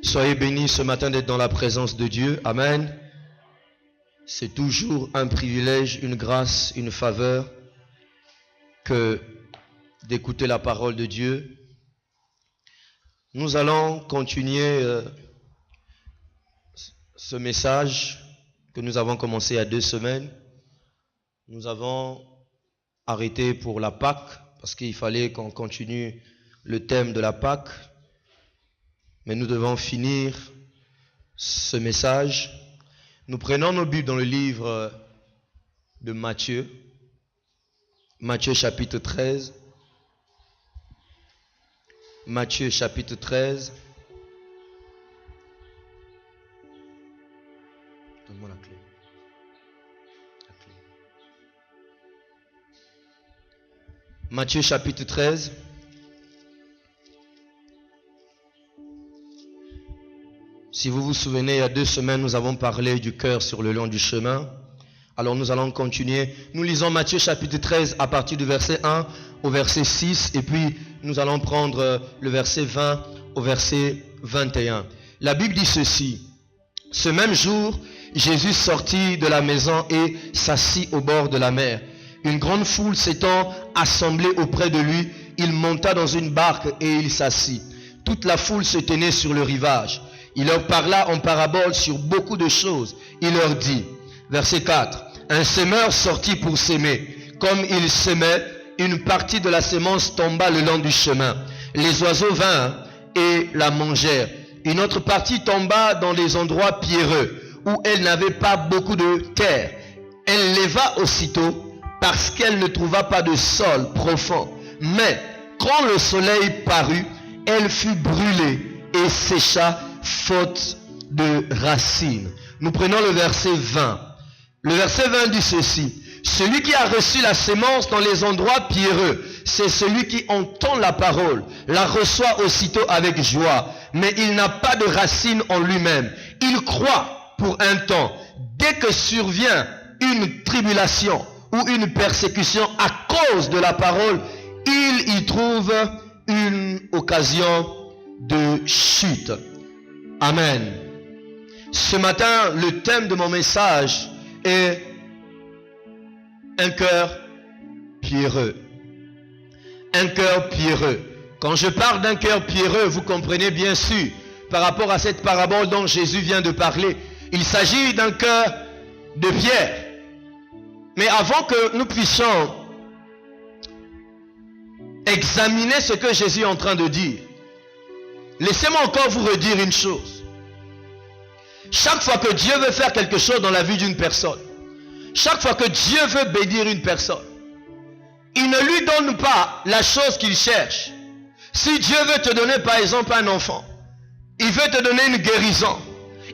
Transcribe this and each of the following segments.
Soyez bénis ce matin d'être dans la présence de Dieu. Amen. C'est toujours un privilège, une grâce, une faveur que d'écouter la parole de Dieu. Nous allons continuer ce message que nous avons commencé il y a 2 semaines. Nous avons arrêté pour la Pâque parce qu'il fallait qu'on continue le thème de la Pâque. Mais nous devons finir ce message. Nous prenons nos Bibles dans le livre de Matthieu. Matthieu chapitre 13. Matthieu chapitre 13. Donne-moi la clé. Matthieu chapitre 13. Si vous vous souvenez, il y a 2 semaines, nous avons parlé du cœur sur le long du chemin. Alors nous allons continuer. Nous lisons Matthieu chapitre 13 à partir du verset 1 au verset 6. Et puis nous allons prendre le verset 20 au verset 21. La Bible dit ceci. Ce même jour, Jésus sortit de la maison et s'assit au bord de la mer. Une grande foule s'étant assemblée auprès de lui, il monta dans une barque et il s'assit. Toute la foule se tenait sur le rivage. Il leur parla en parabole sur beaucoup de choses. Il leur dit, verset 4, « Un semeur sortit pour s'aimer. Comme il semait, une partie de la semence tomba le long du chemin. Les oiseaux vinrent et la mangèrent. Une autre partie tomba dans les endroits pierreux, où elle n'avait pas beaucoup de terre. Elle leva aussitôt, parce qu'elle ne trouva pas de sol profond. Mais quand le soleil parut, elle fut brûlée et sécha, faute de racines. » Nous prenons le verset 20. Le verset 20 dit ceci. « Celui qui a reçu la sémence dans les endroits pierreux, c'est celui qui entend la parole, la reçoit aussitôt avec joie, mais il n'a pas de racines en lui-même. Il croit pour un temps. Dès que survient une tribulation ou une persécution à cause de la parole, il y trouve une occasion de chute. » Amen. Ce matin, le thème de mon message est un cœur pierreux. Un cœur pierreux. Quand je parle d'un cœur pierreux, vous comprenez bien sûr, par rapport à cette parabole dont Jésus vient de parler, il s'agit d'un cœur de pierre. Mais avant que nous puissions examiner ce que Jésus est en train de dire, laissez-moi encore vous redire une chose. Chaque fois que Dieu veut faire quelque chose dans la vie d'une personne, chaque fois que Dieu veut bénir une personne, il ne lui donne pas la chose qu'il cherche. Si Dieu veut te donner par exemple un enfant, il veut te donner une guérison,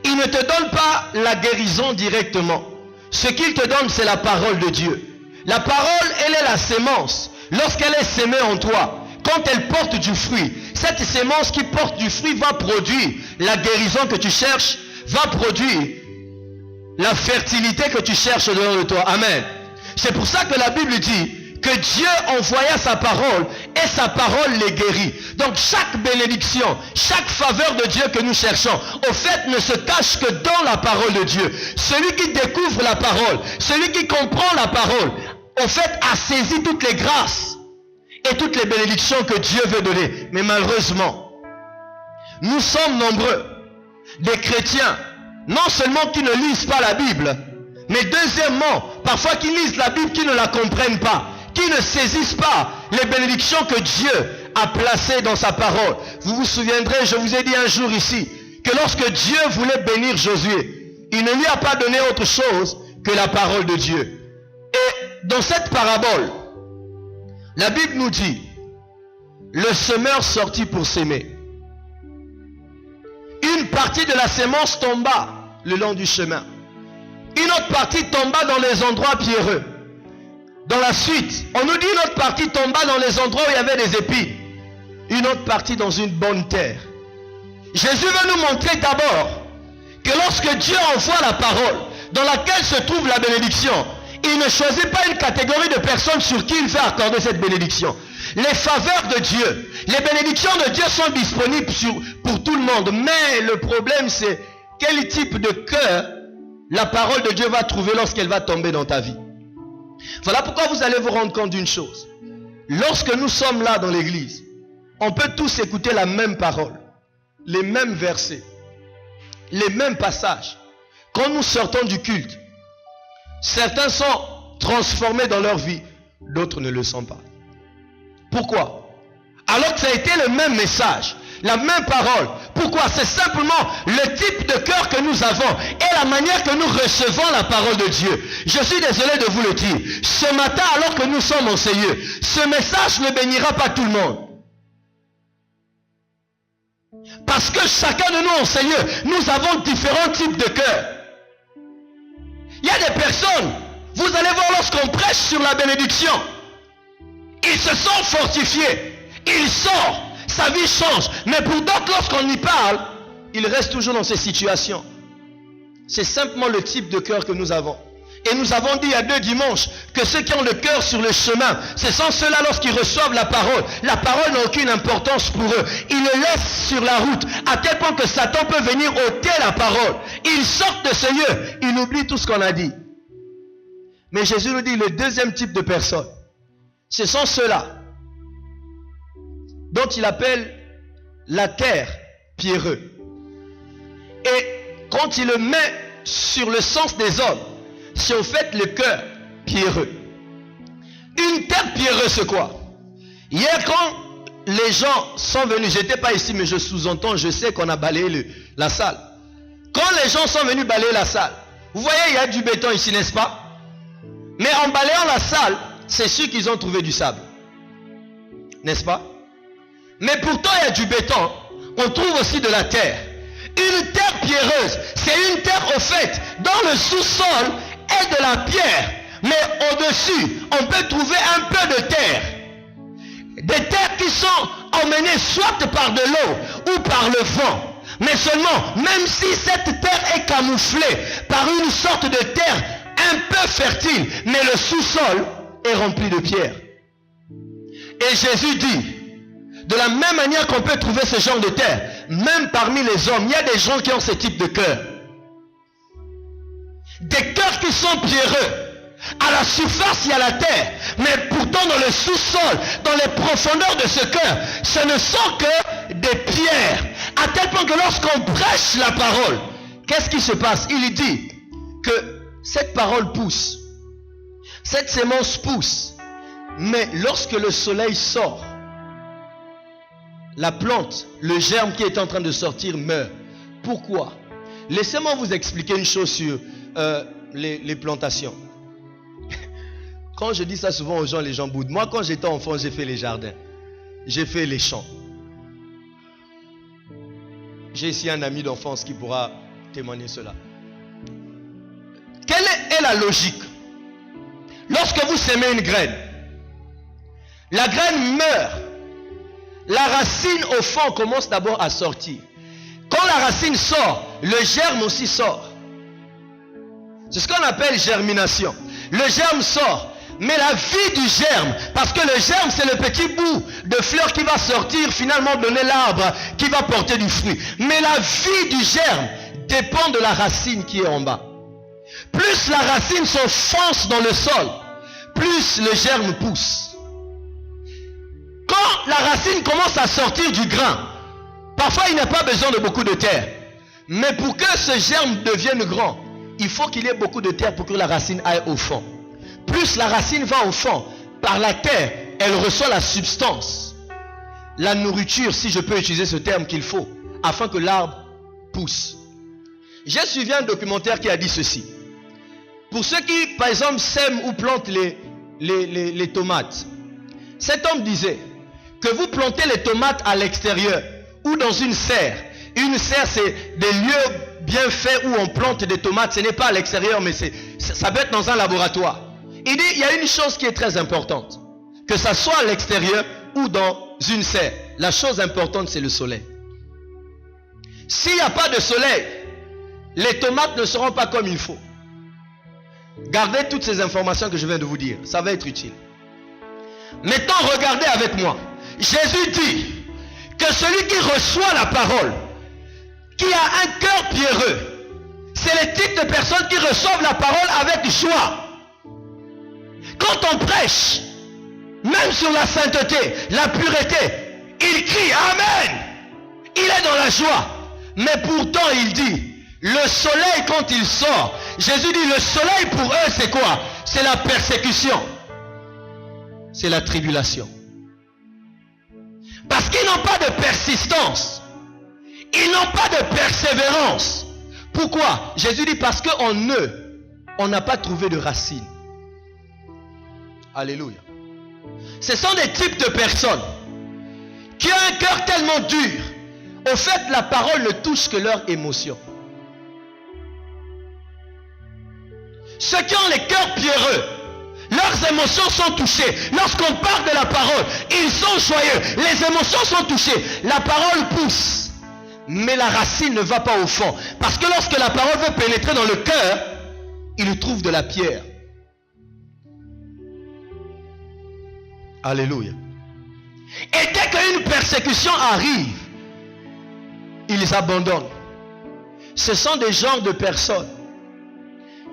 il ne te donne pas la guérison directement. Ce qu'il te donne, c'est la parole de Dieu. La parole, elle est la sémence. Lorsqu'elle est sémée en toi, quand elle porte du fruit, cette sémence qui porte du fruit va produire la guérison que tu cherches, va produire la fertilité que tu cherches dedans de toi. Amen. C'est pour ça que la Bible dit que Dieu envoya sa parole et sa parole les guérit. Donc chaque bénédiction, chaque faveur de Dieu que nous cherchons, au fait ne se cache que dans la parole de Dieu. Celui qui découvre la parole, celui qui comprend la parole, au fait a saisi toutes les grâces et toutes les bénédictions que Dieu veut donner. Mais malheureusement, nous sommes nombreux, des chrétiens, non seulement qui ne lisent pas la Bible, mais deuxièmement, parfois qui lisent la Bible, qui ne la comprennent pas, qui ne saisissent pas les bénédictions que Dieu a placées dans sa parole. Vous vous souviendrez, je vous ai dit un jour ici, que lorsque Dieu voulait bénir Josué, il ne lui a pas donné autre chose que la parole de Dieu. Et dans cette parabole, la Bible nous dit, le semeur sortit pour s'aimer. Une partie de la sémence tomba le long du chemin. Une autre partie tomba dans les endroits pierreux. Dans la suite, on nous dit une autre partie tomba dans les endroits où il y avait des épines. Une autre partie dans une bonne terre. Jésus veut nous montrer d'abord que lorsque Dieu envoie la parole dans laquelle se trouve la bénédiction, il ne choisit pas une catégorie de personnes sur qui il veut accorder cette bénédiction. Les faveurs de Dieu, Les bénédictions de Dieu sont disponibles pour tout le monde. Mais le problème, c'est quel type de cœur la parole de Dieu va trouver lorsqu'elle va tomber dans ta vie. Voilà pourquoi vous allez vous rendre compte d'une chose. Lorsque nous sommes là dans l'église, on peut tous écouter la même parole, les mêmes versets, les mêmes passages. Quand nous sortons du culte, certains sont transformés dans leur vie, d'autres ne le sont pas. Pourquoi? Alors que ça a été le même message, la même parole. Pourquoi? C'est simplement le type de cœur que nous avons et la manière que nous recevons la parole de Dieu. Je suis désolé de vous le dire. Ce matin, alors que nous sommes en Seigneur, ce message ne bénira pas tout le monde. Parce que chacun de nous en Seigneur, nous avons différents types de cœurs. Il y a des personnes, vous allez voir lorsqu'on prêche sur la bénédiction, ils se sont fortifiés, ils sortent, sa vie change. Mais pour d'autres, lorsqu'on y parle, ils restent toujours dans ces situations. C'est simplement le type de cœur que nous avons. Et nous avons dit il y a 2 dimanches que ceux qui ont le cœur sur le chemin, ce sont ceux-là lorsqu'ils reçoivent la parole n'a aucune importance pour eux. Ils le laissent sur la route, à tel point que Satan peut venir ôter la parole. Ils sortent de ce lieu, ils oublient tout ce qu'on a dit. Mais Jésus nous dit, le deuxième type de personnes, ce sont ceux-là dont il appelle la terre pierreux. Et quand il le met sur le sens des hommes, c'est au fait le cœur pierreux. Une terre pierreuse, c'est quoi? Hier, quand les gens sont venus, j'étais pas ici, mais je sous-entends, je sais qu'on a balayé la salle. Quand les gens sont venus balayer la salle, vous voyez, il y a du béton ici, n'est-ce pas? Mais en balayant la salle, c'est sûr qu'ils ont trouvé du sable. N'est-ce pas? Mais pourtant, il y a du béton. On trouve aussi de la terre. Une terre pierreuse, c'est une terre au fait, dans le sous-sol est de la pierre. Mais au-dessus, on peut trouver un peu de terre. Des terres qui sont emmenées soit par de l'eau ou par le vent. Mais seulement, même si cette terre est camouflée par une sorte de terre un peu fertile, mais le sous-sol est rempli de pierres. Et Jésus dit, de la même manière qu'on peut trouver ce genre de terre, même parmi les hommes, il y a des gens qui ont ce type de cœur. Des cœurs qui sont pierreux. À la surface, il y a la terre. Mais pourtant, dans le sous-sol, dans les profondeurs de ce cœur, ce ne sont que des pierres. À tel point que lorsqu'on prêche la parole, qu'est-ce qui se passe? Il dit que cette parole pousse. Cette sémence pousse. Mais lorsque le soleil sort, la plante, le germe qui est en train de sortir meurt. Pourquoi? Laissez-moi vous expliquer une chose sur les plantations. Quand je dis ça souvent aux gens, les gens boudent. Moi, quand j'étais enfant, j'ai fait les jardins. J'ai fait les champs. J'ai ici un ami d'enfance qui pourra témoigner cela. Quelle est la logique? Lorsque vous semez une graine, la graine meurt. La racine au fond commence d'abord à sortir. Quand la racine sort, le germe aussi sort. C'est ce qu'on appelle germination. Le germe sort. Mais la vie du germe, parce que le germe c'est le petit bout de fleur qui va sortir, finalement donner l'arbre qui va porter du fruit. Mais la vie du germe dépend de la racine qui est en bas. Plus la racine s'enfonce dans le sol, plus le germe pousse. Quand la racine commence à sortir du grain, parfois il n'a pas besoin de beaucoup de terre. Mais pour que ce germe devienne grand, il faut qu'il y ait beaucoup de terre pour que la racine aille au fond. Plus la racine va au fond, par la terre, elle reçoit la substance, la nourriture, si je peux utiliser ce terme qu'il faut, afin que l'arbre pousse. J'ai suivi un documentaire qui a dit ceci. Pour ceux qui, par exemple, sèment ou plantent les tomates, cet homme disait que vous plantez les tomates à l'extérieur ou dans une serre. Une serre, c'est des lieux bien faits où on plante des tomates. Ce n'est pas à l'extérieur, mais ça peut être dans un laboratoire. Il dit, il y a une chose qui est très importante. Que ça soit à l'extérieur ou dans une serre. La chose importante, c'est le soleil. S'il n'y a pas de soleil, les tomates ne seront pas comme il faut. Gardez toutes ces informations que je viens de vous dire. Ça va être utile. Maintenant, regardez avec moi. Jésus dit que celui qui reçoit la parole, qui a un cœur pierreux, c'est le type de personnes qui reçoivent la parole avec joie. Quand on prêche, même sur la sainteté, la pureté, il crie Amen. Il est dans la joie. Mais pourtant il dit, le soleil quand il sort, Jésus dit le soleil pour eux c'est quoi? C'est la persécution. C'est la tribulation. Parce qu'ils n'ont pas de persistance. Ils n'ont pas de persévérance. Pourquoi? Jésus dit parce qu'en eux, on n'a pas trouvé de racines. Alléluia. Ce sont des types de personnes qui ont un cœur tellement dur. Au fait, la parole ne touche que leurs émotions. Ceux qui ont les cœurs pierreux, leurs émotions sont touchées. Lorsqu'on parle de la parole, ils sont joyeux. Les émotions sont touchées. La parole pousse. Mais la racine ne va pas au fond. Parce que lorsque la parole veut pénétrer dans le cœur, il trouve de la pierre. Alléluia. Et dès qu'une persécution arrive, ils abandonnent. Ce sont des genres de personnes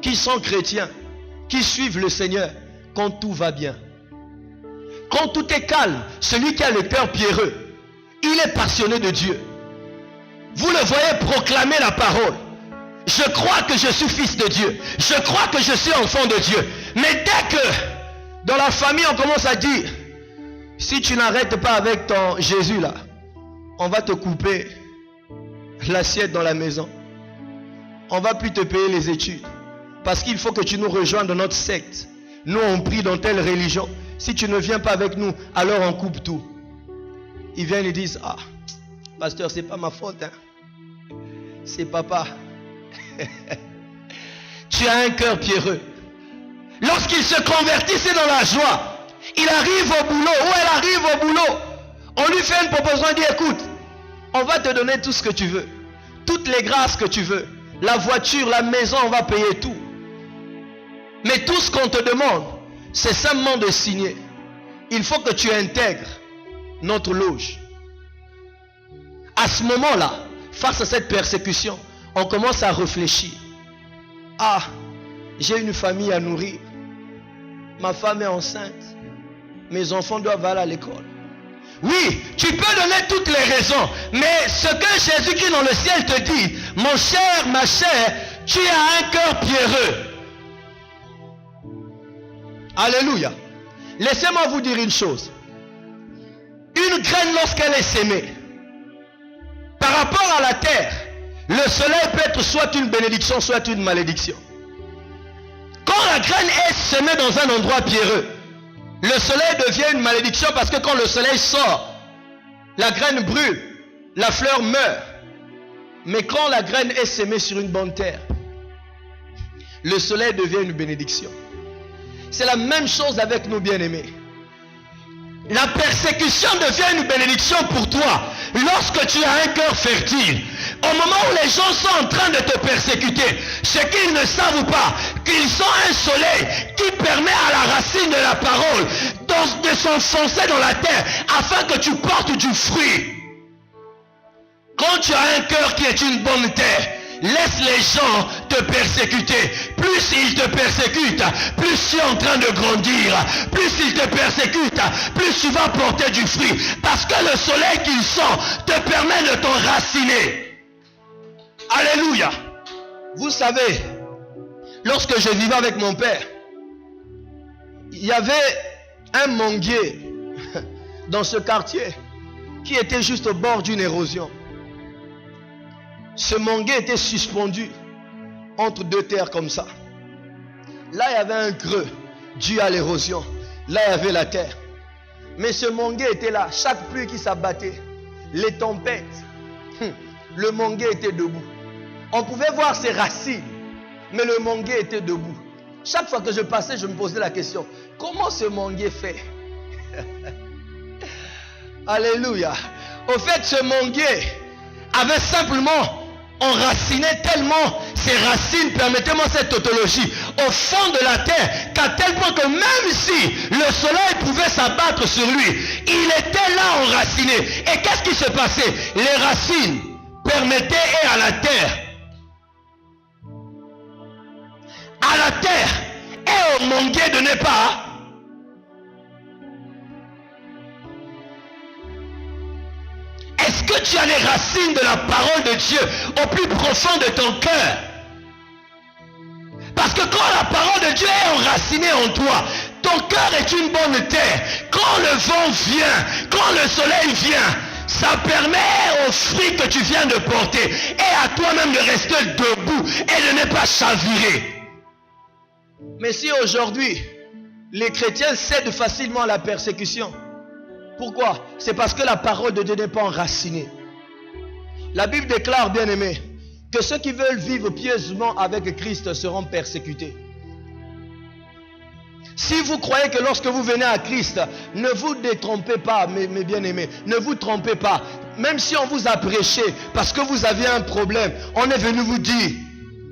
qui sont chrétiens, qui suivent le Seigneur quand tout va bien. Quand tout est calme, celui qui a le cœur pierreux, il est passionné de Dieu. Vous le voyez proclamer la parole. Je crois que je suis fils de Dieu. Je crois que je suis enfant de Dieu. Mais dès que dans la famille on commence à dire, si tu n'arrêtes pas avec ton Jésus là, on va te couper l'assiette dans la maison. On va plus te payer les études. Parce qu'il faut que tu nous rejoignes dans notre secte. Nous on prie dans telle religion. Si tu ne viens pas avec nous, alors on coupe tout. Ils viennent et disent, ah, pasteur, c'est pas ma faute. Hein. C'est papa. Tu as un cœur pierreux. Lorsqu'il se convertissait dans la joie, il arrive au boulot, ou elle arrive au boulot. On lui fait une proposition, il dit, écoute, on va te donner tout ce que tu veux. Toutes les grâces que tu veux. La voiture, la maison, on va payer tout. Mais tout ce qu'on te demande, c'est simplement de signer. Il faut que tu intègres notre loge. À ce moment-là, face à cette persécution, on commence à réfléchir. Ah, j'ai une famille à nourrir. Ma femme est enceinte. Mes enfants doivent aller à l'école. Oui, tu peux donner toutes les raisons. Mais ce que Jésus-Christ dans le ciel te dit, mon cher, ma chère, tu as un cœur pierreux. Alléluia. Laissez-moi vous dire une chose. Une graine lorsqu'elle est sémée, par rapport à la terre, le soleil peut être soit une bénédiction, soit une malédiction. Quand la graine est semée dans un endroit pierreux, le soleil devient une malédiction parce que quand le soleil sort, la graine brûle, la fleur meurt. Mais quand la graine est semée sur une bonne terre, le soleil devient une bénédiction. C'est la même chose avec nos bien-aimés. La persécution devient une bénédiction pour toi lorsque tu as un cœur fertile. Au moment où les gens sont en train de te persécuter, c'est qu'ils ne savent pas qu'ils sont un soleil qui permet à la racine de la parole de s'enfoncer dans la terre afin que tu portes du fruit. Quand tu as un cœur qui est une bonne terre, laisse les gens te persécuter. Plus ils te persécutent, plus tu es en train de grandir. Plus ils te persécutent, plus tu vas porter du fruit. Parce que le soleil qu'ils sont te permet de t'enraciner. Alléluia. Vous savez, lorsque je vivais avec mon père, il y avait un manguier dans ce quartier qui était juste au bord d'une érosion. Ce manguier était suspendu entre deux terres comme ça. Là, il y avait un creux dû à l'érosion. Là, il y avait la terre. Mais ce manguier était là. Chaque pluie qui s'abattait, les tempêtes, le manguier était debout. On pouvait voir ses racines, mais le manguier était debout. Chaque fois que je passais, je me posais la question, comment ce manguier fait? Alléluia. Au fait, ce manguier avait simplement enraciné tellement, ses racines, permettez-moi cette tautologie, au fond de la terre, qu'à tel point que même si le soleil pouvait s'abattre sur lui, Il était là enraciné. Et qu'est-ce qui se passait? Les racines permettaient à la terre, et au manguier de ne pas. Est-ce que tu as les racines de la parole de Dieu au plus profond de ton cœur? Parce que quand la parole de Dieu est enracinée en toi, ton cœur est une bonne terre. Quand le vent vient, quand le soleil vient, ça permet aux fruits que tu viens de porter et à toi-même de rester debout et de ne pas chavirer. Mais si aujourd'hui, les chrétiens cèdent facilement à la persécution, pourquoi? C'est parce que la parole de Dieu n'est pas enracinée. La Bible déclare, bien aimé, que ceux qui veulent vivre pieusement avec Christ seront persécutés. Si vous croyez que lorsque vous venez à Christ, ne vous détrompez pas, mes bien-aimés, ne vous trompez pas. Même si on vous a prêché parce que vous aviez un problème, on est venu vous dire,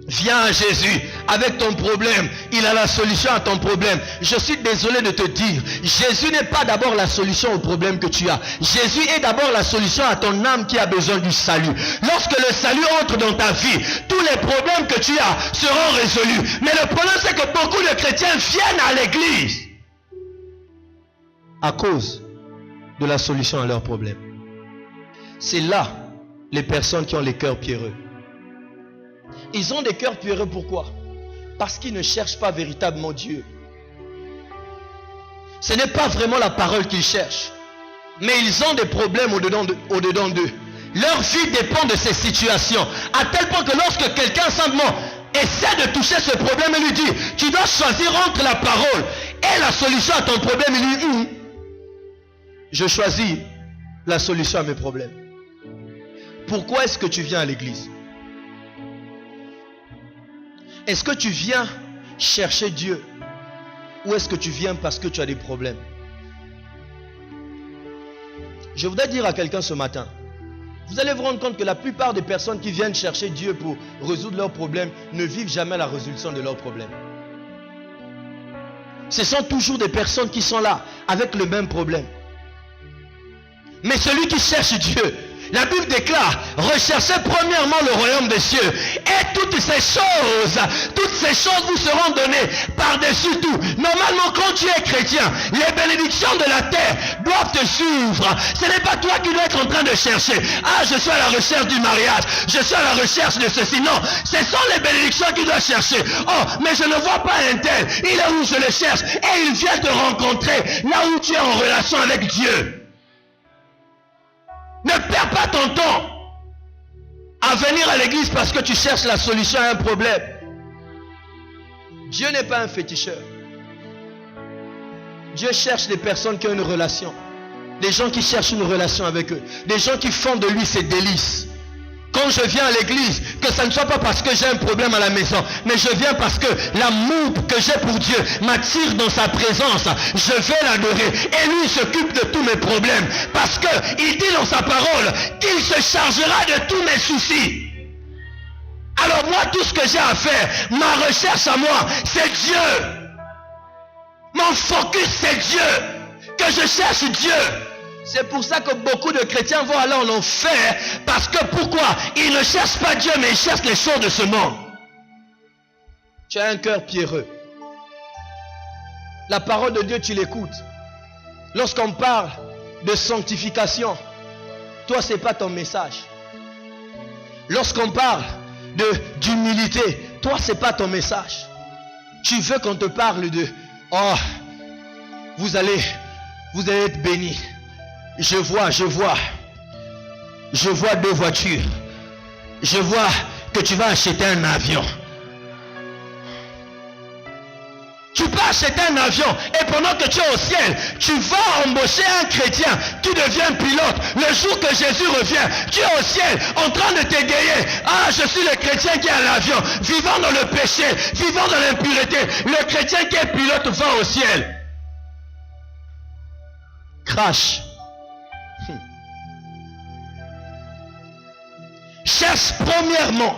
viens à Jésus avec ton problème, il a la solution à ton problème. Je suis désolé de te dire, Jésus n'est pas d'abord la solution au problème que tu as. Jésus est d'abord la solution à ton âme qui a besoin du salut. Lorsque le salut entre dans ta vie, tous les problèmes que tu as seront résolus. Mais le problème, c'est que beaucoup de chrétiens viennent à l'église à cause de la solution à leurs problèmes. C'est là les personnes qui ont les cœurs pierreux. Ils ont des cœurs pierreux, pourquoi? Parce qu'ils ne cherchent pas véritablement Dieu. Ce n'est pas vraiment la parole qu'ils cherchent. Mais ils ont des problèmes au-dedans d'eux. Leur vie dépend de ces situations. À tel point que lorsque quelqu'un simplement essaie de toucher ce problème et lui dit, tu dois choisir entre la parole et la solution à ton problème, il lui dit, je choisis la solution à mes problèmes. Pourquoi est-ce que tu viens à l'église? Est-ce que tu viens chercher Dieu? Ou est-ce que tu viens parce que tu as des problèmes? Je voudrais dire à quelqu'un ce matin, vous allez vous rendre compte que la plupart des personnes qui viennent chercher Dieu pour résoudre leurs problèmes ne vivent jamais la résolution de leurs problèmes. Ce sont toujours des personnes qui sont là avec le même problème. Mais celui qui cherche Dieu, la Bible déclare, recherchez premièrement le royaume des cieux et toutes ces choses vous seront données par-dessus tout. Normalement, quand tu es chrétien, les bénédictions de la terre doivent te suivre. Ce n'est pas toi qui dois être en train de chercher. Ah, je suis à la recherche du mariage, je suis à la recherche de ceci. Non, ce sont les bénédictions qui doivent chercher. Oh, mais je ne vois pas un tel. Il est où je le cherche et il vient te rencontrer là où tu es en relation avec Dieu. Ne perds pas ton temps à venir à l'église parce que tu cherches la solution à un problème. Dieu n'est pas un féticheur. Dieu cherche des personnes qui ont une relation. Des gens qui cherchent une relation avec eux. Des gens qui font de lui ses délices. Quand je viens à l'église, que ça ne soit pas parce que j'ai un problème à la maison, mais je viens parce que l'amour que j'ai pour Dieu m'attire dans sa présence. Je vais l'adorer et lui s'occupe de tous mes problèmes parce qu'il dit dans sa parole qu'il se chargera de tous mes soucis. Alors moi, tout ce que j'ai à faire, ma recherche à moi, c'est Dieu. Mon focus, c'est Dieu. Que je cherche Dieu. C'est pour ça que beaucoup de chrétiens vont aller en enfer. Parce que pourquoi? Ils ne cherchent pas Dieu, mais ils cherchent les choses de ce monde. Tu as un cœur pierreux. La parole de Dieu, tu l'écoutes. Lorsqu'on parle de sanctification, toi, ce n'est pas ton message. Lorsqu'on parle d'humilité, toi, ce n'est pas ton message. Tu veux qu'on te parle de, oh, vous allez être bénis. Je vois 2 voitures. Je vois que tu vas acheter un avion. Tu peux acheter un avion et pendant que tu es au ciel, tu vas embaucher un chrétien qui devient pilote. Le jour que Jésus revient, tu es au ciel en train de t'égayer. Ah, je suis le chrétien qui est à l'avion, vivant dans le péché, vivant dans l'impureté. Le chrétien qui est pilote va au ciel. Crash. Cherche premièrement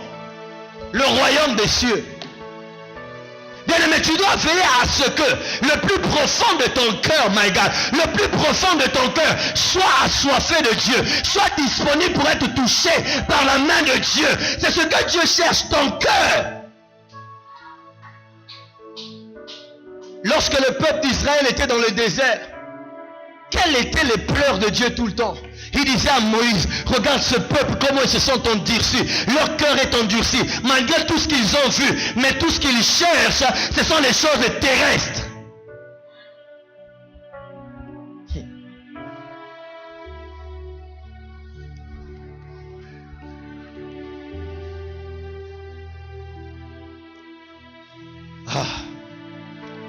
le royaume des cieux. Bien-aimé, mais tu dois veiller à ce que le plus profond de ton cœur, my God, le plus profond de ton cœur soit assoiffé de Dieu, soit disponible pour être touché par la main de Dieu. C'est ce que Dieu cherche, ton cœur. Lorsque le peuple d'Israël était dans le désert, quels étaient les pleurs de Dieu tout le temps? Il disait à Moïse, regarde ce peuple, comment ils se sont endurcis. Leur cœur est endurci, malgré tout ce qu'ils ont vu. Mais tout ce qu'ils cherchent, ce sont les choses terrestres.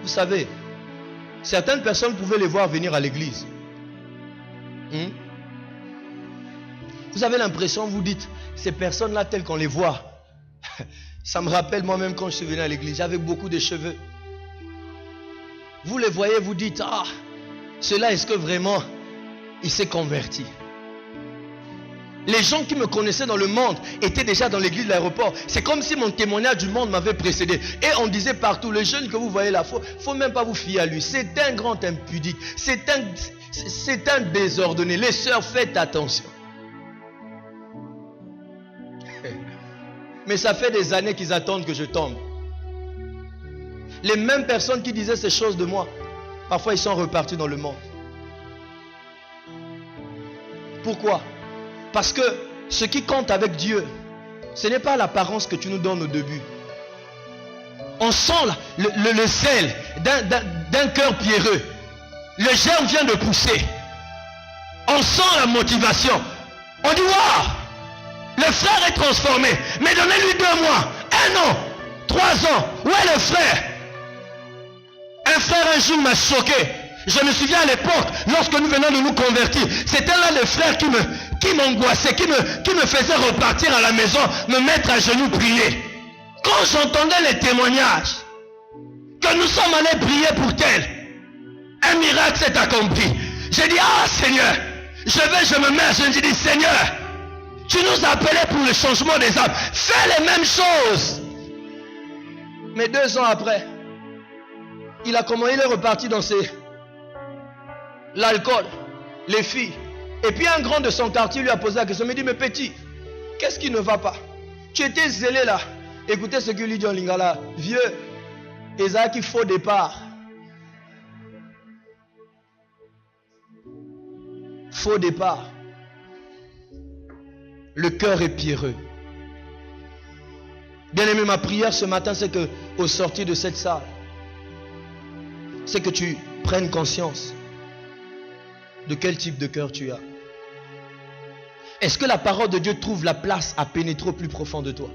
Vous savez, certaines personnes pouvaient les voir venir à l'église. Vous avez l'impression, vous dites, ces personnes-là telles qu'on les voit. Ça me rappelle moi-même quand je suis venu à l'église, j'avais beaucoup de cheveux. Vous les voyez, vous dites, ah, cela est-ce que vraiment il s'est converti? Les gens qui me connaissaient dans le monde étaient déjà dans l'église de l'aéroport. C'est comme si mon témoignage du monde m'avait précédé. Et on disait partout, le jeune que vous voyez là, faut même pas vous fier à lui. C'est un grand impudique. C'est un désordonné. Les sœurs, faites attention. Mais ça fait des années qu'ils attendent que je tombe. Les mêmes personnes qui disaient ces choses de moi, parfois ils sont repartis dans le monde. Pourquoi? Parce que ce qui compte avec Dieu, ce n'est pas l'apparence que tu nous donnes au début. On sent le zèle d'un cœur pierreux. Le germe vient de pousser. On sent la motivation. On dit, waouh, le frère est transformé. Mais donnez-lui 2 mois, 1 an, 3 ans. Où est le frère? Un frère un jour m'a choqué. Je me souviens à l'époque, lorsque nous venons de nous convertir, c'était là le frère qui m'angoissait, qui me faisait repartir à la maison, me mettre à genoux, prier. Quand j'entendais les témoignages, que nous sommes allés prier pour tel, un miracle s'est accompli. J'ai dit, ah Seigneur, je me mets, je me dis, Seigneur, tu nous as appelés pour le changement des âmes, fais les mêmes choses. Mais 2 ans après, il est reparti dans l'alcool, les filles. Et puis un grand de son quartier lui a posé la question. Il me dit, mais petit, qu'est-ce qui ne va pas? Tu étais zélé là. Écoutez ce que lui dit en lingala. Vieux, Isaac, il faut départ. Faux départ. Le cœur est pierreux. Bien aimé, ma prière ce matin, c'est que au sortir de cette salle, c'est que tu prennes conscience de quel type de cœur tu as. Est-ce que la parole de Dieu trouve la place à pénétrer au plus profond de toi?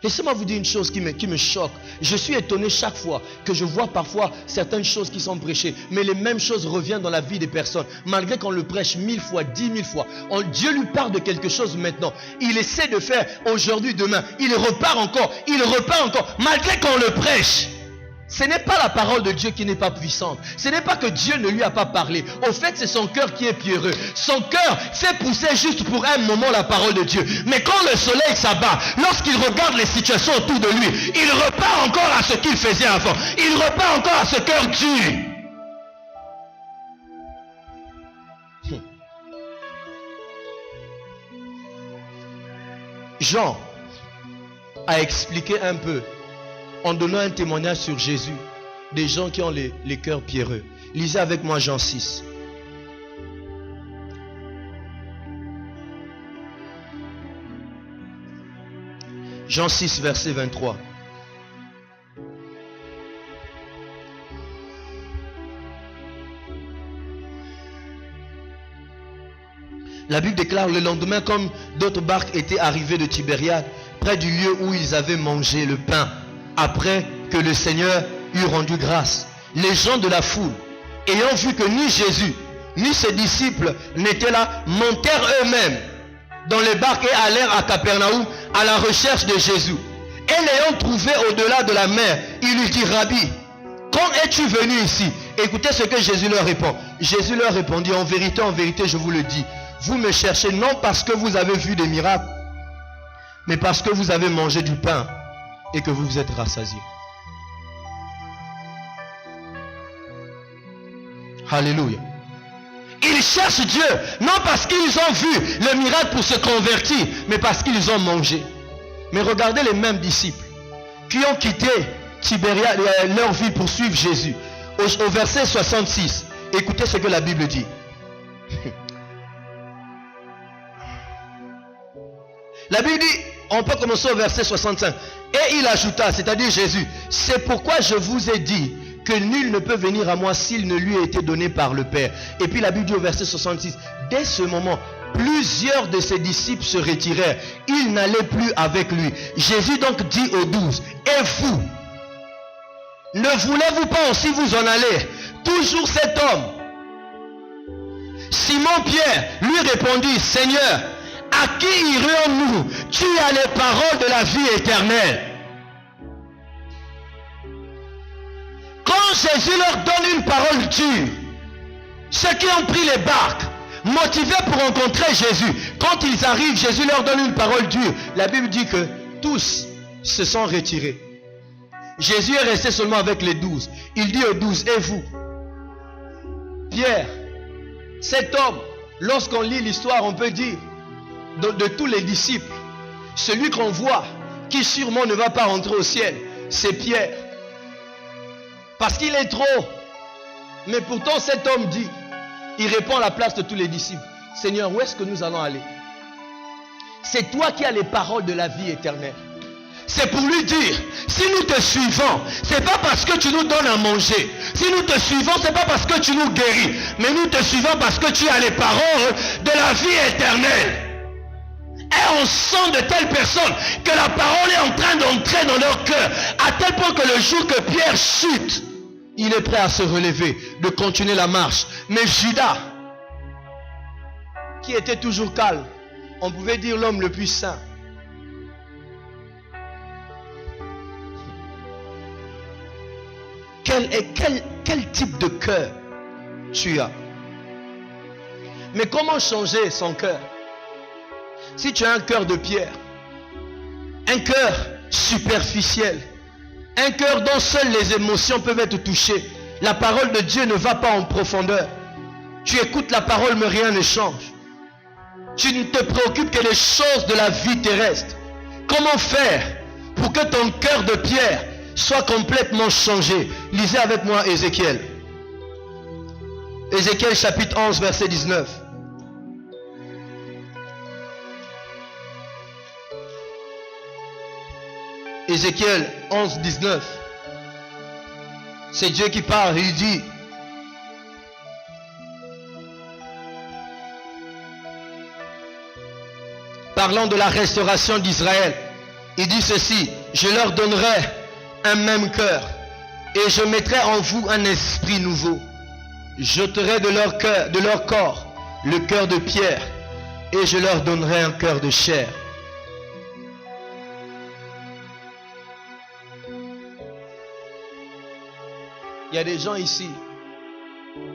Laissez-moi vous dire une chose qui me choque. Je suis étonné chaque fois que je vois parfois certaines choses qui sont prêchées, mais les mêmes choses reviennent dans la vie des personnes. Malgré qu'on le prêche 1000 fois, 10 000 fois. Dieu lui parle de quelque chose maintenant. Il essaie de faire aujourd'hui, demain. Il repart encore. Malgré qu'on le prêche. Ce n'est pas la parole de Dieu qui n'est pas puissante. Ce n'est pas que Dieu ne lui a pas parlé. Au fait, c'est son cœur qui est pierreux. Son cœur fait pousser juste pour un moment la parole de Dieu. Mais quand le soleil s'abat, lorsqu'il regarde les situations autour de lui, il repart encore à ce qu'il faisait avant. Il repart encore à ce cœur dur. Jean a expliqué un peu en donnant un témoignage sur Jésus, des gens qui ont les cœurs pierreux. Lisez avec moi Jean 6. Jean 6, verset 23. La Bible déclare, le lendemain, comme d'autres barques étaient arrivées de Tibériade, près du lieu où ils avaient mangé le pain, après que le Seigneur eut rendu grâce, les gens de la foule, ayant vu que ni Jésus, ni ses disciples n'étaient là, montèrent eux-mêmes dans les barques et allèrent à Capernaum à la recherche de Jésus. Et l'ayant trouvé au-delà de la mer, il lui dit, Rabbi, quand es-tu venu ici? Écoutez ce que Jésus leur répond. Jésus leur répondit, en vérité, je vous le dis, vous me cherchez non parce que vous avez vu des miracles, mais parce que vous avez mangé du pain et que vous vous êtes rassasiés. Alléluia. Ils cherchent Dieu, non parce qu'ils ont vu le miracle pour se convertir, mais parce qu'ils ont mangé. Mais regardez les mêmes disciples qui ont quitté Tibéria, leur vie pour suivre Jésus. Au verset 66, écoutez ce que la Bible dit. La Bible dit, on peut commencer au verset 65. Et il ajouta, c'est-à-dire Jésus, c'est pourquoi je vous ai dit que nul ne peut venir à moi s'il ne lui a été donné par le Père. Et puis la Bible dit au verset 66, dès ce moment, plusieurs de ses disciples se retirèrent. Ils n'allaient plus avec lui. Jésus donc dit aux 12, et vous, ne voulez-vous pas aussi vous en aller? Toujours cet homme. Simon-Pierre lui répondit, Seigneur, à qui irions-nous? Tu as les paroles de la vie éternelle. Quand Jésus leur donne une parole dure, ceux qui ont pris les barques, motivés pour rencontrer Jésus, quand ils arrivent, Jésus leur donne une parole dure. La Bible dit que tous se sont retirés. Jésus est resté seulement avec les 12. Il dit aux 12, et vous, Pierre, cet homme, lorsqu'on lit l'histoire, on peut dire, de tous les disciples, celui qu'on voit, qui sûrement ne va pas rentrer au ciel, c'est Pierre. Parce qu'il est trop. Mais pourtant cet homme dit, il répond à la place de tous les disciples, Seigneur, où est-ce que nous allons aller? C'est toi qui as les paroles de la vie éternelle. C'est pour lui dire, si nous te suivons, c'est pas parce que tu nous donnes à manger. Si nous te suivons, c'est pas parce que tu nous guéris. Mais nous te suivons parce que tu as les paroles de la vie éternelle. Et on sent de telles personnes que la parole est en train d'entrer dans leur cœur, à tel point que le jour que Pierre chute, il est prêt à se relever, de continuer la marche. Mais Judas, qui était toujours calme, on pouvait dire l'homme le plus saint, quel type de cœur tu as? Mais comment changer son cœur? Si tu as un cœur de pierre, un cœur superficiel, un cœur dont seules les émotions peuvent être touchées, la parole de Dieu ne va pas en profondeur. Tu écoutes la parole mais rien ne change. Tu ne te préoccupes que des choses de la vie terrestre. Comment faire pour que ton cœur de pierre soit complètement changé? Lisez avec moi Ézéchiel. Ézéchiel chapitre 11 verset 19. Ézéchiel 11, 19. C'est Dieu qui parle, il dit, parlant de la restauration d'Israël, il dit ceci, je leur donnerai un même cœur et je mettrai en vous un esprit nouveau. J'ôterai de leur cœur, de leur corps, le cœur de pierre et je leur donnerai un cœur de chair. Il y a des gens ici,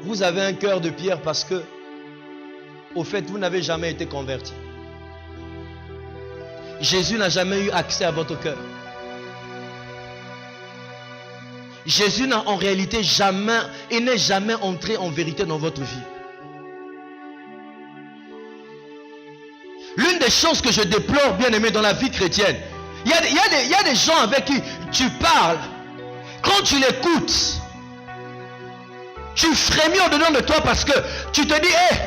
vous avez un cœur de pierre parce que, au fait, vous n'avez jamais été converti. Jésus n'a jamais eu accès à votre cœur. Jésus n'a en réalité jamais, et n'est jamais entré en vérité dans votre vie. L'une des choses que je déplore, bien aimé, dans la vie chrétienne, il y a des gens avec qui tu parles, quand tu l'écoutes, tu frémis au-dedans de toi parce que tu te dis, hey,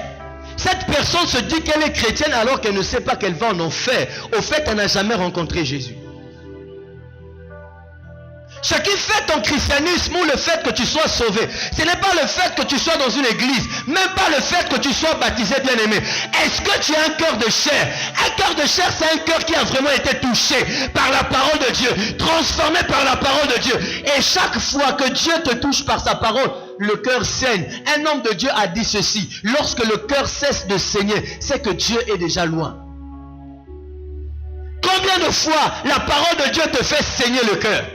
cette personne se dit qu'elle est chrétienne alors qu'elle ne sait pas qu'elle va en enfer. Au fait, elle n'a jamais rencontré Jésus. Ce qui fait ton christianisme ou le fait que tu sois sauvé, ce n'est pas le fait que tu sois dans une église, même pas le fait que tu sois baptisé, bien aimé. Est-ce que tu as un cœur de chair? Un cœur de chair, c'est un cœur qui a vraiment été touché par la parole de Dieu, transformé par la parole de Dieu. Et chaque fois que Dieu te touche par sa parole, le cœur saigne. Un homme de Dieu a dit ceci, lorsque le cœur cesse de saigner, c'est que Dieu est déjà loin. Combien de fois la parole de Dieu te fait saigner le cœur?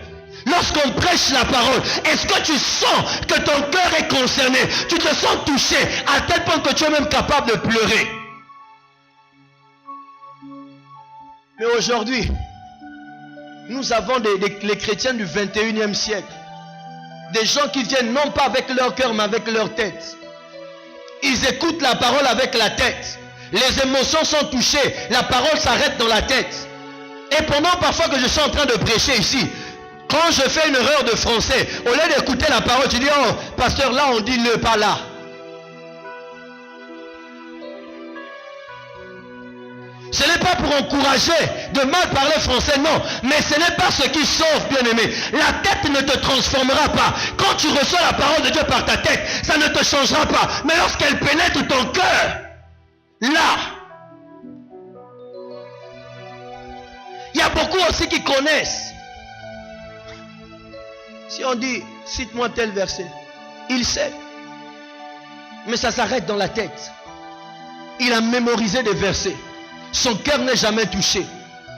Lorsqu'on prêche la parole, est-ce que tu sens que ton cœur est concerné? Tu te sens touché à tel point que tu es même capable de pleurer? Mais aujourd'hui, nous avons les chrétiens du 21e siècle. Des gens qui viennent non pas avec leur cœur, mais avec leur tête. Ils écoutent la parole avec la tête. Les émotions sont touchées. La parole s'arrête dans la tête. Et pendant parfois que je suis en train de prêcher ici, quand je fais une erreur de français, au lieu d'écouter la parole, tu dis, oh, pasteur, là on dit le, pas là. Ce n'est pas pour encourager de mal parler français, non. Mais ce n'est pas ce qui sauve, bien-aimé. La tête ne te transformera pas. Quand tu reçois la parole de Dieu par ta tête, ça ne te changera pas. Mais lorsqu'elle pénètre ton cœur, là, il y a beaucoup aussi qui connaissent. Si on dit, cite-moi tel verset, il sait. Mais ça s'arrête dans la tête. Il a mémorisé des versets. Son cœur n'est jamais touché.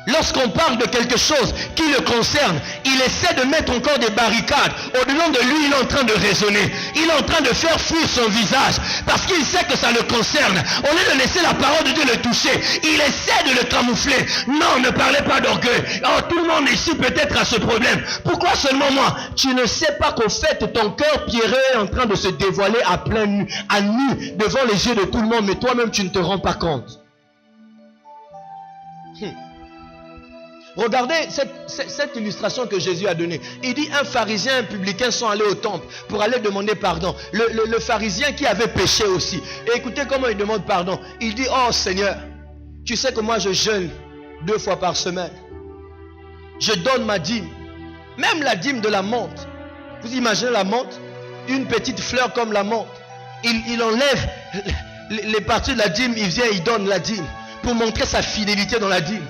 Lorsqu'on parle de quelque chose qui le concerne, il essaie de mettre encore des barricades. Au-delà de lui, il est en train de raisonner. Il est en train de faire fuir son visage. Parce qu'il sait que ça le concerne. Au lieu de laisser la parole de Dieu le toucher, il essaie de le camoufler. Non, ne parlez pas d'orgueil. Oh, tout le monde ici peut-être a ce problème. Pourquoi seulement moi? Tu ne sais pas qu'au fait, ton cœur pierreux est en train de se dévoiler à nu devant les yeux de tout le monde. Mais toi-même, tu ne te rends pas compte. Regardez cette illustration que Jésus a donnée. Il dit un pharisien et un publicain sont allés au temple pour aller demander pardon. Le pharisien qui avait péché aussi. Et écoutez comment il demande pardon. Il dit, oh Seigneur, tu sais que moi je jeûne 2 fois par semaine. Je donne ma dîme. Même la dîme de la menthe. Vous imaginez la menthe? Une petite fleur comme la menthe. Il enlève les parties de la dîme, il vient, il donne la dîme. Pour montrer sa fidélité dans la dîme.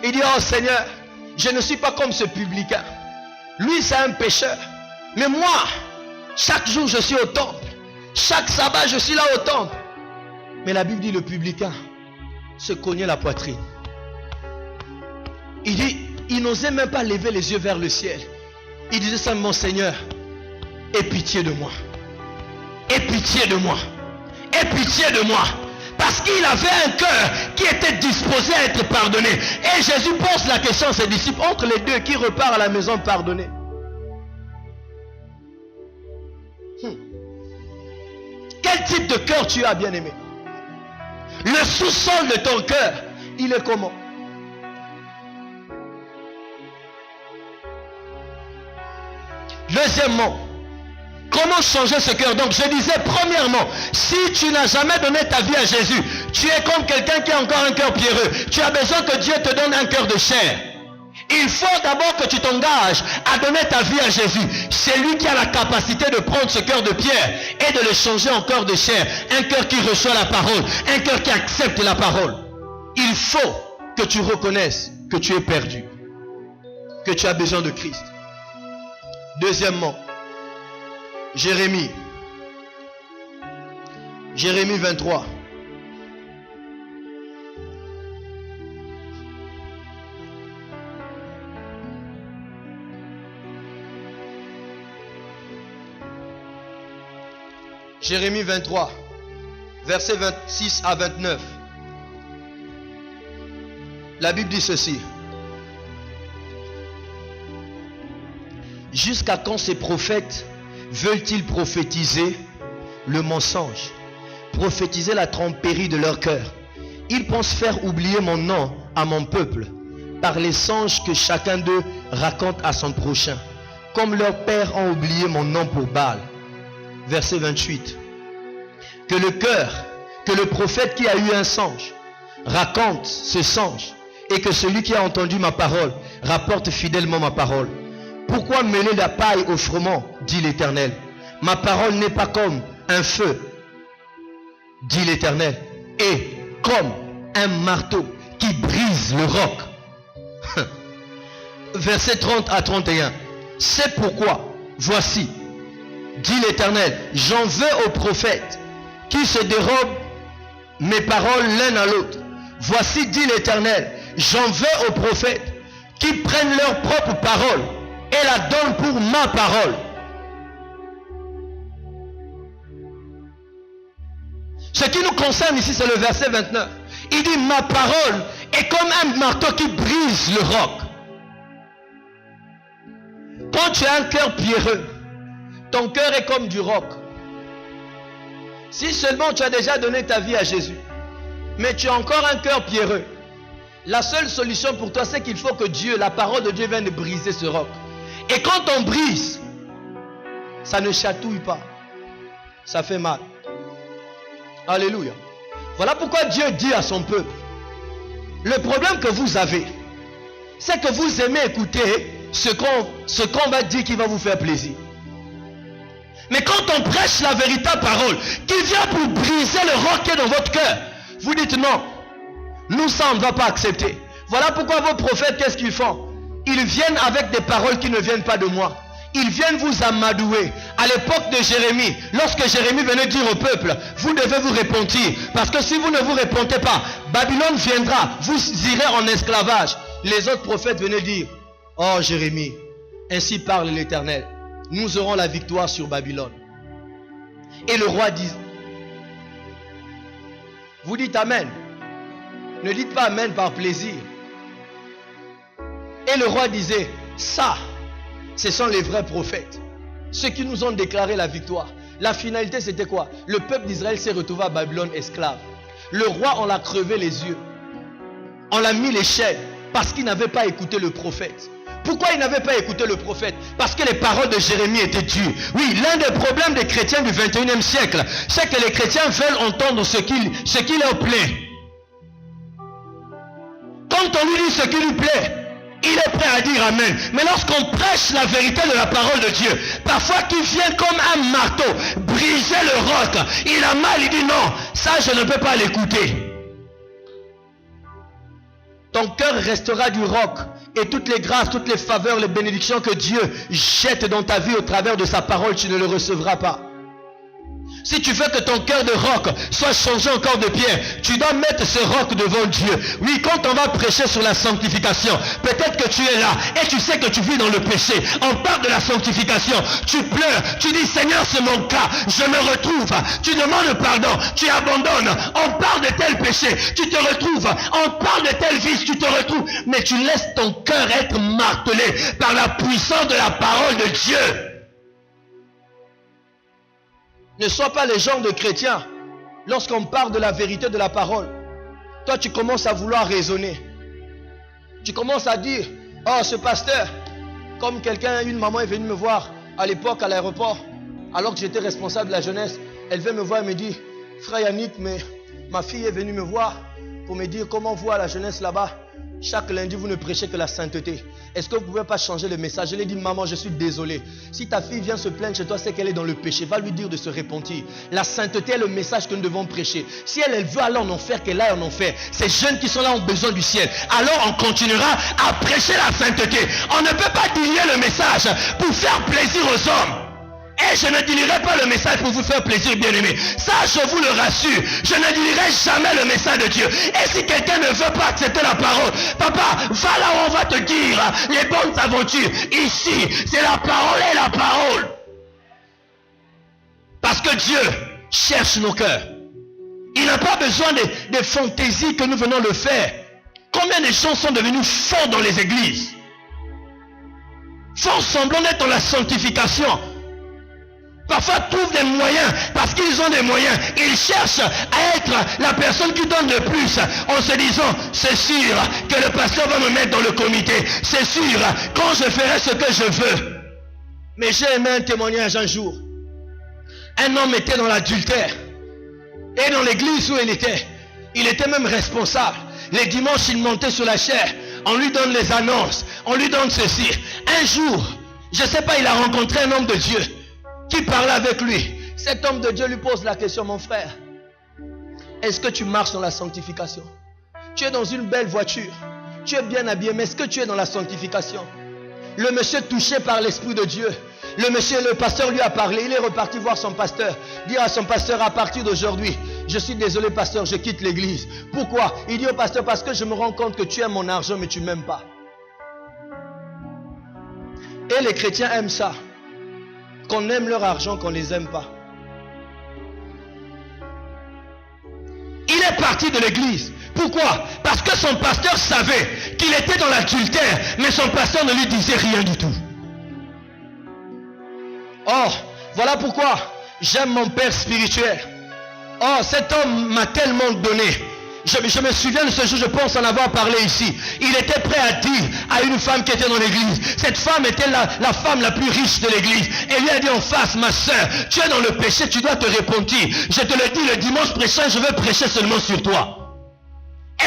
Il dit, oh Seigneur, je ne suis pas comme ce publicain. Lui, c'est un pécheur. Mais moi, chaque jour, je suis au temple. Chaque sabbat, je suis là au temple. Mais la Bible dit, le publicain se cognait la poitrine. Il dit, il n'osait même pas lever les yeux vers le ciel. Il disait simplement, Seigneur, aie pitié de moi. Aie pitié de moi. Aie pitié de moi. Parce qu'il avait un cœur qui était disposé à être pardonné. Et Jésus pose la question à ses disciples, entre les deux, qui repart à la maison pardonné? Quel type de cœur tu as, bien-aimé? Le sous-sol de ton cœur, il est comment? Deuxièmement, comment changer ce cœur? Donc je disais, premièrement, si tu n'as jamais donné ta vie à Jésus, tu es comme quelqu'un qui a encore un cœur pierreux. Tu as besoin que Dieu te donne un cœur de chair. Il faut d'abord que tu t'engages à donner ta vie à Jésus. C'est lui qui a la capacité de prendre ce cœur de pierre et de le changer en cœur de chair. Un cœur qui reçoit la parole, un cœur qui accepte la parole. Il faut que tu reconnaisses que tu es perdu, que tu as besoin de Christ. Deuxièmement, Jérémie 23. Jérémie 23, versets 26 à 29. La Bible dit ceci. Jusqu'à quand ces prophètes veulent-ils prophétiser le mensonge, prophétiser la tromperie de leur cœur? Ils pensent faire oublier mon nom à mon peuple par les songes que chacun d'eux raconte à son prochain, comme leurs pères ont oublié mon nom pour Baal. Verset 28. Que le prophète qui a eu un songe raconte ce songe, et que celui qui a entendu ma parole rapporte fidèlement ma parole. Pourquoi mêler la paille au froment, dit l'Éternel? Ma parole n'est pas comme un feu, dit l'Éternel, et comme un marteau qui brise le roc. Verset 30 à 31. C'est pourquoi, voici, dit l'Éternel, j'en veux aux prophètes qui se dérobent mes paroles l'un à l'autre. Voici, dit l'Éternel, j'en veux aux prophètes qui prennent leurs propres paroles et la donnent pour ma parole. Ce qui nous concerne ici, c'est le verset 29. Il dit, ma parole est comme un marteau qui brise le roc. Quand tu as un cœur pierreux, ton cœur est comme du roc. Si seulement tu as déjà donné ta vie à Jésus, mais tu as encore un cœur pierreux, la seule solution pour toi, c'est qu'il faut que Dieu, la parole de Dieu, vienne briser ce roc. Et quand on brise, ça ne chatouille pas. Ça fait mal. Alléluia. Voilà pourquoi Dieu dit à son peuple, le problème que vous avez, c'est que vous aimez écouter ce qu'on va dire qui va vous faire plaisir. Mais quand on prêche la véritable parole, qui vient pour briser le roc qui est dans votre cœur, vous dites non, nous ça on ne va pas accepter. Voilà pourquoi vos prophètes, qu'est-ce qu'ils font? Ils viennent avec des paroles qui ne viennent pas de moi. Ils viennent vous amadouer. À l'époque de Jérémie, lorsque Jérémie venait dire au peuple, vous devez vous repentir, parce que si vous ne vous repentez pas, Babylone viendra, vous irez en esclavage. Les autres prophètes venaient dire, oh Jérémie, ainsi parle l'Éternel, nous aurons la victoire sur Babylone. Et le roi dit, vous dites Amen. Ne dites pas Amen par plaisir. Et le roi disait, ça, ce sont les vrais prophètes, ceux qui nous ont déclaré la victoire. La finalité c'était quoi? Le peuple d'Israël s'est retrouvé à Babylone esclave. Le roi, on l'a crevé les yeux, on l'a mis les chaînes, parce qu'il n'avait pas écouté le prophète. Pourquoi il n'avait pas écouté le prophète? Parce que les paroles de Jérémie étaient dures. Oui, l'un des problèmes des chrétiens du 21e siècle, c'est que les chrétiens veulent entendre ce qui leur plaît. Quand on lui dit ce qui lui plaît, il est prêt à dire Amen. Mais lorsqu'on prêche la vérité de la parole de Dieu, parfois qu'il vient comme un marteau, briser le roc, il a mal, il dit non, ça je ne peux pas l'écouter. Ton cœur restera du roc, et toutes les grâces, toutes les faveurs, les bénédictions que Dieu jette dans ta vie au travers de sa parole, tu ne le recevras pas. Si tu veux que ton cœur de roc soit changé en corps de pierre, tu dois mettre ce roc devant Dieu. Oui, quand on va prêcher sur la sanctification, peut-être que tu es là et tu sais que tu vis dans le péché. On parle de la sanctification, tu pleures, tu dis Seigneur c'est mon cas, je me retrouve. Tu demandes pardon, tu abandonnes. On parle de tel péché, tu te retrouves. On parle de tel vice, tu te retrouves. Mais tu laisses ton cœur être martelé par la puissance de la parole de Dieu. Ne sois pas le genre de chrétien. Lorsqu'on parle de la vérité de la parole, toi tu commences à vouloir raisonner. Tu commences à dire, oh ce pasteur, comme une maman est venue me voir à l'époque à l'aéroport, alors que j'étais responsable de la jeunesse, elle vient me voir et me dit, frère Yannick, mais ma fille est venue me voir pour me dire comment vous à la jeunesse là-bas, chaque lundi vous ne prêchez que la sainteté. Est-ce que vous ne pouvez pas changer le message? Je lui ai dit, maman, je suis désolé. Si ta fille vient se plaindre chez toi, c'est qu'elle est dans le péché. Va lui dire de se repentir. La sainteté est le message que nous devons prêcher. Si elle veut aller en enfer, qu'elle aille en enfer. Ces jeunes qui sont là ont besoin du ciel. Alors on continuera à prêcher la sainteté. On ne peut pas diluer le message pour faire plaisir aux hommes. Et je ne diluerai pas le message pour vous faire plaisir, bien-aimés. Ça, je vous le rassure. Je ne diluerai jamais le message de Dieu. Et si quelqu'un ne veut pas accepter la parole, papa, va là où on va te dire les bonnes aventures. Ici, c'est la parole et la parole. Parce que Dieu cherche nos cœurs. Il n'a pas besoin des fantaisies que nous venons de faire. Combien de gens sont devenus forts dans les églises? Font semblant d'être dans la sanctification. Parfois trouvent des moyens, parce qu'ils ont des moyens. Ils cherchent à être la personne qui donne le plus, en se disant, c'est sûr que le pasteur va me mettre dans le comité. C'est sûr, quand je ferai ce que je veux. Mais j'ai aimé un témoignage un jour. Un homme était dans l'adultère. Et dans l'église où il était même responsable. Les dimanches, il montait sur la chaire. On lui donne les annonces. On lui donne ceci. Un jour, je ne sais pas, il a rencontré un homme de Dieu qui parlait avec lui. Cet homme de Dieu lui pose la question, mon frère, est-ce que tu marches dans la sanctification? Tu es dans une belle voiture, tu es bien habillé, mais est-ce que tu es dans la sanctification? Le monsieur touché par l'Esprit de Dieu, le pasteur lui a parlé, il est reparti voir son pasteur, dire à son pasteur, à partir d'aujourd'hui, je suis désolé pasteur, je quitte l'église. Pourquoi? Il dit au pasteur, parce que je me rends compte que tu aimes mon argent, mais tu ne m'aimes pas. Et les chrétiens aiment ça. Qu'on aime leur argent, qu'on ne les aime pas. Il est parti de l'église. Pourquoi? Parce que son pasteur savait qu'il était dans l'adultère, mais son pasteur ne lui disait rien du tout. Oh, voilà pourquoi j'aime mon père spirituel. Oh, cet homme m'a tellement donné. Je me souviens de ce jour, je pense en avoir parlé ici. Il était prêt à dire à une femme qui était dans l'église. Cette femme était la femme la plus riche de l'église. Et lui a dit en face, ma soeur, tu es dans le péché, tu dois te repentir. Je te le dis, le dimanche prochain, je veux prêcher seulement sur toi.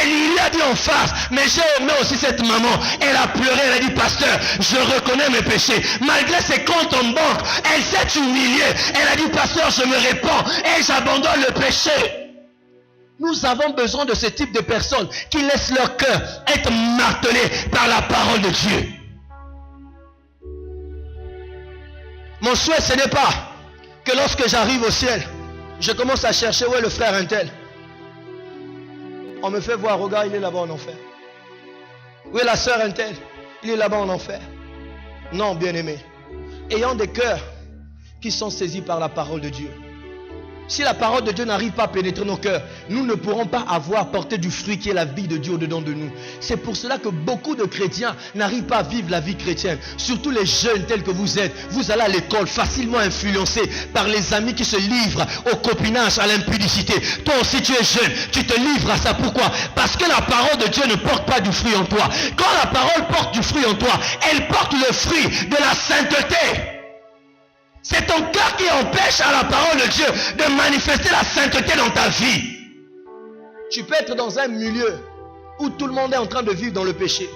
Et il lui a dit en face, mais j'ai aimé aussi cette maman. Elle a pleuré, elle a dit, pasteur, je reconnais mes péchés. Malgré ses comptes en banque, elle s'est humiliée. Elle a dit, pasteur, je me répands et j'abandonne le péché. Nous avons besoin de ce type de personnes qui laissent leur cœur être martelé par la parole de Dieu. Mon souhait, ce n'est pas que lorsque j'arrive au ciel, je commence à chercher où est le frère untel. On me fait voir, regarde, il est là-bas en enfer. Où est la sœur untel? Il est là-bas en enfer. Non, bien-aimé. Ayant des cœurs qui sont saisis par la parole de Dieu. Si la parole de Dieu n'arrive pas à pénétrer nos cœurs, nous ne pourrons pas avoir porté du fruit qui est la vie de Dieu au-dedans de nous. C'est pour cela que beaucoup de chrétiens n'arrivent pas à vivre la vie chrétienne. Surtout les jeunes tels que vous êtes. Vous allez à l'école facilement influencés par les amis qui se livrent au copinage, à l'impudicité. Toi aussi tu es jeune, tu te livres à ça. Pourquoi? Parce que la parole de Dieu ne porte pas du fruit en toi. Quand la parole porte du fruit en toi, elle porte le fruit de la sainteté. C'est ton cœur qui empêche à la parole de Dieu de manifester la sainteté dans ta vie. Tu peux être dans un milieu où tout le monde est en train de vivre dans le péché.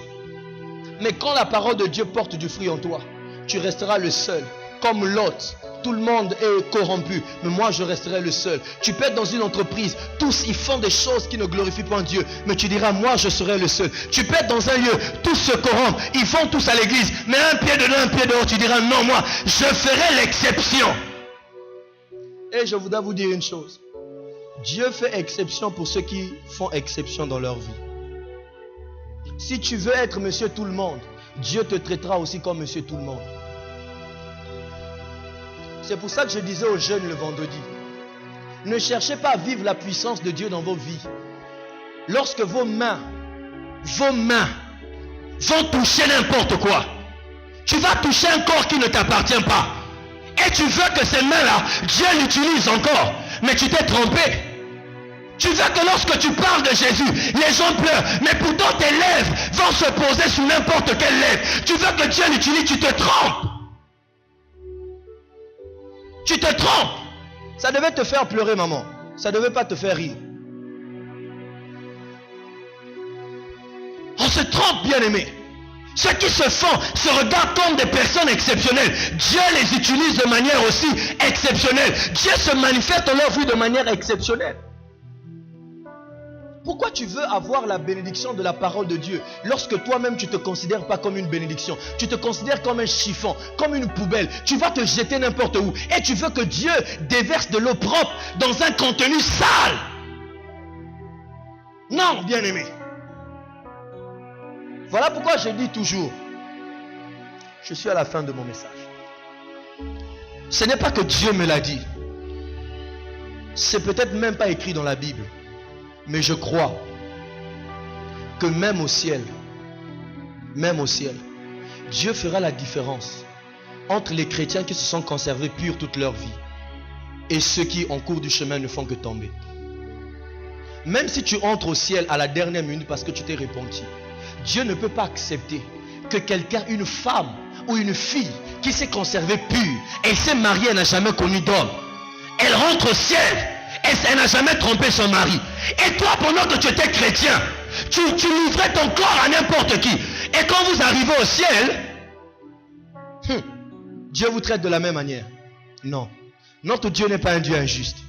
Mais quand la parole de Dieu porte du fruit en toi, tu resteras le seul. Comme Lot, tout le monde est corrompu, mais moi je resterai le seul. Tu peux être dans une entreprise, tous ils font des choses qui ne glorifient pas Dieu, mais tu diras, moi je serai le seul. Tu peux être dans un lieu, tous se corrompent, ils vont tous à l'église, mais un pied dedans, un pied dehors, tu diras, non, moi je ferai l'exception. Et je voudrais vous dire une chose, Dieu fait exception pour ceux qui font exception dans leur vie. Si tu veux être monsieur tout le monde, Dieu te traitera aussi comme monsieur tout le monde. C'est pour ça que je disais aux jeunes le vendredi, ne cherchez pas à vivre la puissance de Dieu dans vos vies. Lorsque vos mains vont toucher n'importe quoi, tu vas toucher un corps qui ne t'appartient pas. Et tu veux que ces mains-là, Dieu l'utilise encore, mais tu t'es trompé. Tu veux que lorsque tu parles de Jésus, les gens pleurent, mais pourtant tes lèvres vont se poser sur n'importe quelle lèvre. Tu veux que Dieu l'utilise, tu te trompes. Tu te trompes. Ça devait te faire pleurer, maman. Ça ne devait pas te faire rire. On se trompe, bien-aimé. Ceux qui se font se regardent comme des personnes exceptionnelles. Dieu les utilise de manière aussi exceptionnelle. Dieu se manifeste dans leur vie de manière exceptionnelle. Pourquoi tu veux avoir la bénédiction de la parole de Dieu lorsque toi-même tu ne te considères pas comme une bénédiction? Tu te considères comme un chiffon, comme une poubelle. Tu vas te jeter n'importe où. Et tu veux que Dieu déverse de l'eau propre dans un contenu sale. Non, bien-aimé. Voilà pourquoi je dis toujours, je suis à la fin de mon message. Ce n'est pas que Dieu me l'a dit. C'est peut-être même pas écrit dans la Bible. Mais je crois que même au ciel, Dieu fera la différence entre les chrétiens qui se sont conservés purs toute leur vie et ceux qui, en cours du chemin, ne font que tomber. Même si tu entres au ciel à la dernière minute parce que tu t'es repenti, Dieu ne peut pas accepter que quelqu'un, une femme ou une fille qui s'est conservée pure, elle s'est mariée, elle n'a jamais connu d'homme, elle rentre au ciel. Et elle n'a jamais trompé son mari. Et toi, pendant que tu étais chrétien, tu livrais ton corps à n'importe qui. Et quand vous arrivez au ciel, Dieu vous traite de la même manière. Non. Notre Dieu n'est pas un Dieu injuste.